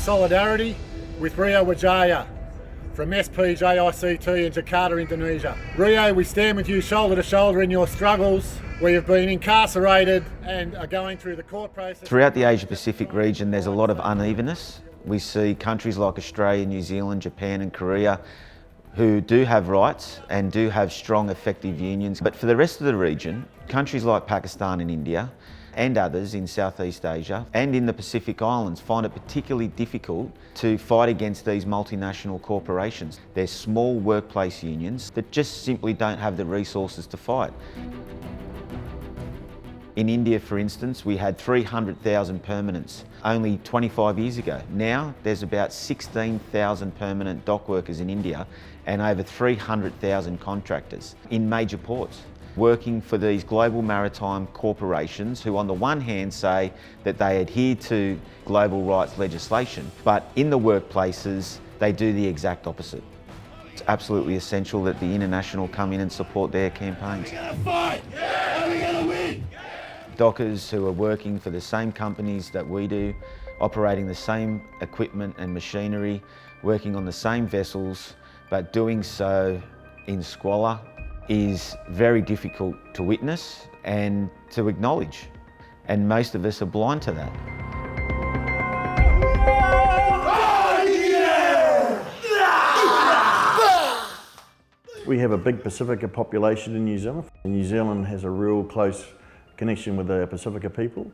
solidarity with Rio Wijaya from SPJICT in Jakarta, Indonesia. Rio, we stand with you shoulder to shoulder in your struggles. We have been incarcerated and are going through the court process. Throughout the Asia Pacific region, there's a lot of unevenness. We see countries like Australia, New Zealand, Japan and Korea who do have rights and do have strong, effective unions. But for the rest of the region, countries like Pakistan and India and others in Southeast Asia and in the Pacific Islands find it particularly difficult to fight against these multinational corporations. They're small workplace unions that just simply don't have the resources to fight. In India, for instance, we had 300,000 permanents only 25 years ago. Now there's about 16,000 permanent dock workers in India and over 300,000 contractors in major ports, working for these global maritime corporations who on the one hand say that they adhere to global rights legislation, but in the workplaces they do the exact opposite. It's absolutely essential that the international come in and support their campaigns. We're gonna fight! Yeah, we're gonna win! Dockers who are working for the same companies that we do, operating the same equipment and machinery, working on the same vessels, but doing so in squalor is very difficult to witness and to acknowledge. And most of us are blind to that. We have a big Pacifica population in New Zealand. New Zealand has a real close connection with the Pacifica people,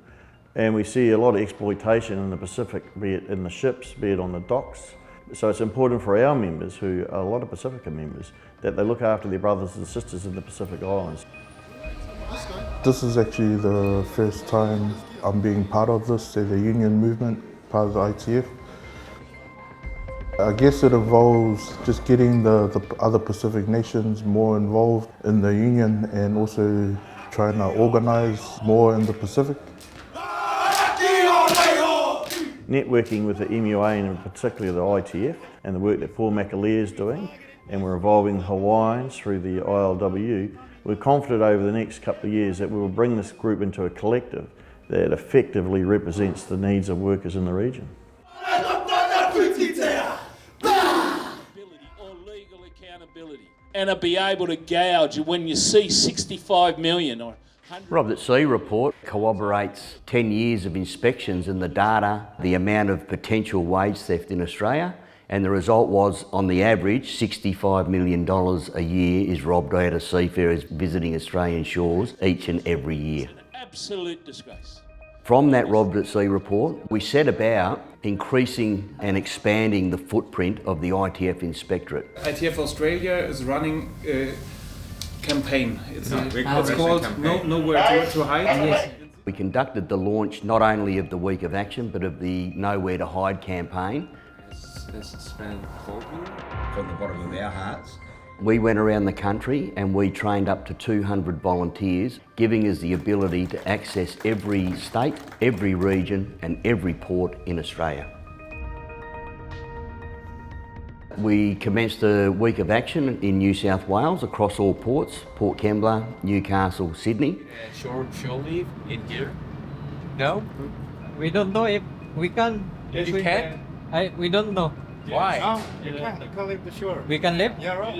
and we see a lot of exploitation in the Pacific, be it in the ships, be it on the docks. So it's important for our members, who are a lot of Pacifica members, that they look after their brothers and sisters in the Pacific Islands. This is actually the first time I'm being part of this, the union movement, part of the ITF. I guess it involves just getting the other Pacific nations more involved in the union and also trying to organise more in the Pacific. Networking with the MUA and particularly the ITF and the work that Paul McAleer is doing, and we're involving Hawaiians through the ILWU, we're confident over the next couple of years that we will bring this group into a collective that effectively represents the needs of workers in the region. And be able to gouge when you see 65 million or 100. Robbed at Sea report corroborates 10 years of inspections in the data, the amount of potential wage theft in Australia, and the result was, on the average, $65 million a year is robbed out of seafarers visiting Australian shores each and every year. An absolute disgrace. From that Robbed at Sea report, we set about increasing and expanding the footprint of the ITF Inspectorate. ITF Australia is running a campaign. It's called campaign. Nowhere to hide. Yes. We conducted the launch not only of the Week of Action, but of the Nowhere to Hide campaign. From the bottom of our hearts. We went around the country and we trained up to 200 volunteers, giving us the ability to access every state, every region and every port in Australia. We commenced a week of action in New South Wales across all ports, Port Kembla, Newcastle, Sydney. Shore leave in here? No, we don't know if we can. Yes, you can? We don't know. Why? No, you can leave the shore. We can leave? Yeah, right.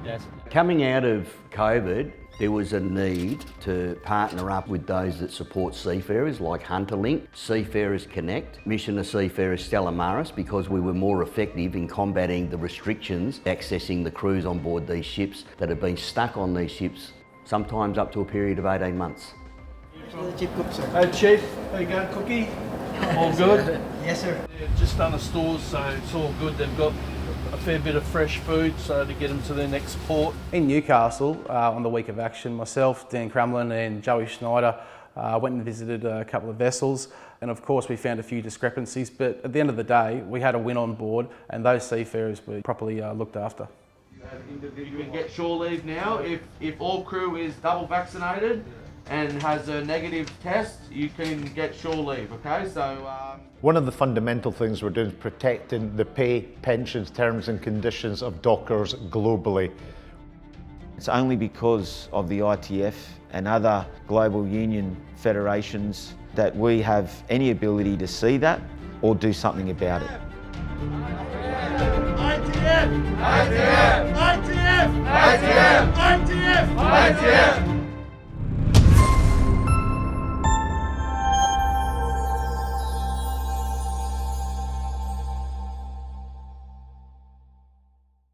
Yes. Coming out of COVID, there was a need to partner up with those that support seafarers like Hunterlink, Seafarers Connect, Mission of Seafarers Stella Maris, because we were more effective in combating the restrictions accessing the crews on board these ships that have been stuck on these ships, sometimes up to a period of 18 months. Chief Cook, sir. Hey Chief, how you going, Cookie? All good? Yes, sir. They've just done a stores, so it's all good. They've got a fair bit of fresh food, so to get them to their next port. In Newcastle, on the Week of Action, myself, Dan Crumlin and Joey Schneider went and visited a couple of vessels, and of course we found a few discrepancies, but at the end of the day, we had a win on board and those seafarers were properly looked after. You can get shore leave now if all crew is double vaccinated and has a negative test, you can get shore leave, okay? So. One of the fundamental things we're doing is protecting the pay, pensions, terms and conditions of dockers globally. It's only because of the ITF and other global union federations that we have any ability to see that or do something about it. ITF! ITF! ITF! ITF! ITF!